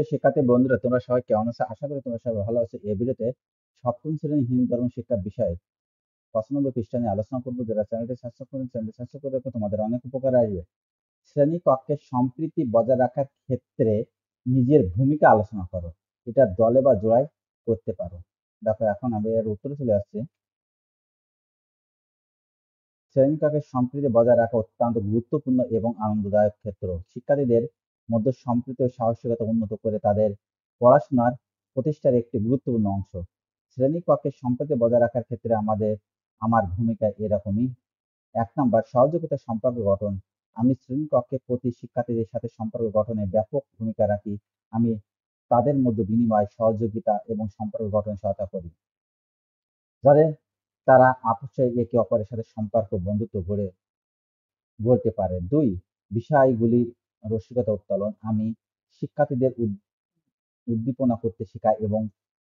শিক্ষার্থী বন্ধুরা, তোমরা সবাই কেমন আছো? আশা করি তোমরা সবাই ভালো আছো। এই ভিডিওতে সপ্তম শ্রেণীর হিন্দু ধর্ম শিক্ষা বিষয়ে 95 পৃষ্ঠা নিয়ে আলোচনা করবো। যারা চ্যানেলটি সাবস্ক্রাইব করে রাখো, তোমাদের অনেক উপকারে আসবে। শ্রেণী কক্ষে সম্প্রীতি বজায় রাখার ক্ষেত্রে নিজের ভূমিকা আলোচনা করো। এটা দলে বা জোড়ায় করতে পারো। দেখো, এখন আমি এর উত্তরে চলে আসছি। শ্রেণী কক্ষে সম্প্রীতি বজায় রাখা অত্যন্ত গুরুত্বপূর্ণ এবং আনন্দদায়ক ক্ষেত্র। শিক্ষার্থীদের মধ্যে সম্প্রীতি ও সাহসিকতা উন্নত করে তাদের পড়াশোনার প্রতিষ্ঠার একটি গুরুত্বপূর্ণ অংশ। শ্রেণী কক্ষে সম্প্রীতি বজায় রাখার ক্ষেত্রে আমার ভূমিকা এরকমই। ১ নাম্বার, সহযোগিতা সম্পর্ক গঠন। আমি শ্রেণী কক্ষে প্রতি শিক্ষার্থীদের সাথে সম্পর্ক গঠনে ব্যাপক ভূমিকা রাখি। আমি তাদের মধ্যে বিনিময়, সহযোগিতা এবং সম্পর্ক গঠনে সহায়তা করি, যাতে তারা আপসে একে অপরের সাথে সম্পর্ক বন্ধুত্ব গড়তে পারে। ২, বিষয়গুলির রসিকতা উত্তোলন। আমি শিক্ষার্থীদের উদ্দীপনা করতে শেখাই এবং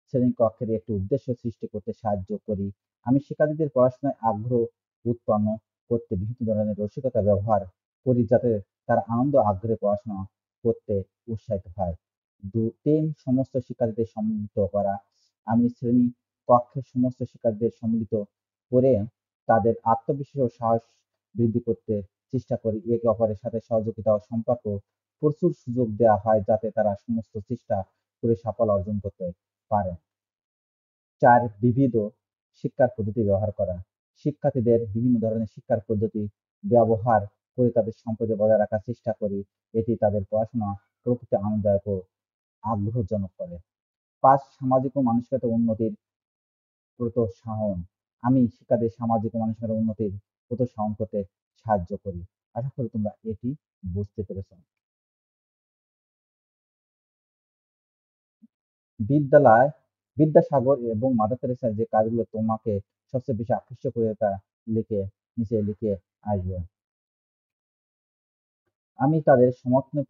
শ্রেণীকক্ষের একটি উদ্দেশ্য সৃষ্টি করতে সাহায্য করি। আমি শিক্ষার্থীদের পড়াশোনায় আগ্রহ উৎপন্ন করতে বিভিন্ন ধরনের রসিকতা ব্যবহার করি, যাতে তারা আনন্দ আগ্রহে পড়াশোনা করতে উৎসাহিত হয়। ৩, সমস্ত শিক্ষার্থীদের সম্মিলিত করা। আমি শ্রেণী কক্ষের সমস্ত শিক্ষার্থীদের সম্মিলিত করে তাদের আত্মবিশ্বাস ও সাহস বৃদ্ধি করতে চেষ্টা করি। একে অপরের সাথে সহযোগিতা ও সম্পর্ক প্রচুর সুযোগ দেওয়া হয়, যাতে তারা সমস্ত চেষ্টা করে সাফল্য অর্জন করতে পারে। ৪, বিবিধ শিক্ষার পদ্ধতি ব্যবহার করা। শিক্ষার্থীদের বিভিন্ন ধরনের শিক্ষার পদ্ধতি ব্যবহার করে তাদের সম্পর্ক বজায় রাখার চেষ্টা করি। এটি তাদের পড়াশোনা প্রকৃত আনন্দদায়ক ও আগ্রহজনক করে। ৫, সামাজিক ও মানসিকতা উন্নতির প্রোৎসাহন। আমি শিক্ষার্থীদের সামাজিক ও মানসিকতা উন্নতির প্রোৎসাহন করতে সাহায্য করি। আশা করি তোমরা এটি বুঝতে পেরেছ। বিদ্যালয়, বিদ্যাসাগর এবং মাদার তেরেসার যে কাজগুলো তোমাকে সবচেয়ে বেশি আকৃষ্ট করে তা নিচে লিখে আসবে। আমি তাদের সমর্থনের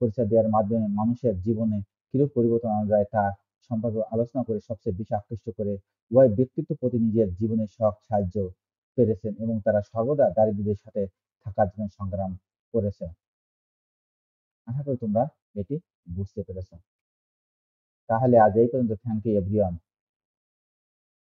পরিচয় দেওয়ার মাধ্যমে মানুষের জীবনে কিরূপ পরিবর্তন আনা যায় তা সম্পর্কে আলোচনা করে সবচেয়ে বেশি আকৃষ্ট করে উভয় ব্যক্তিত্ব প্রতি নিজের জীবনে সাহায্য পেরেছেন এবং তারা সর্বদা দারিদ্রদের সাথে থাকার জন্য সংগ্রাম করেছে। আশা করি তোমরা এটি বুঝতে পেরেছ। তাহলে আজ এই পর্যন্ত। Thank you everyone.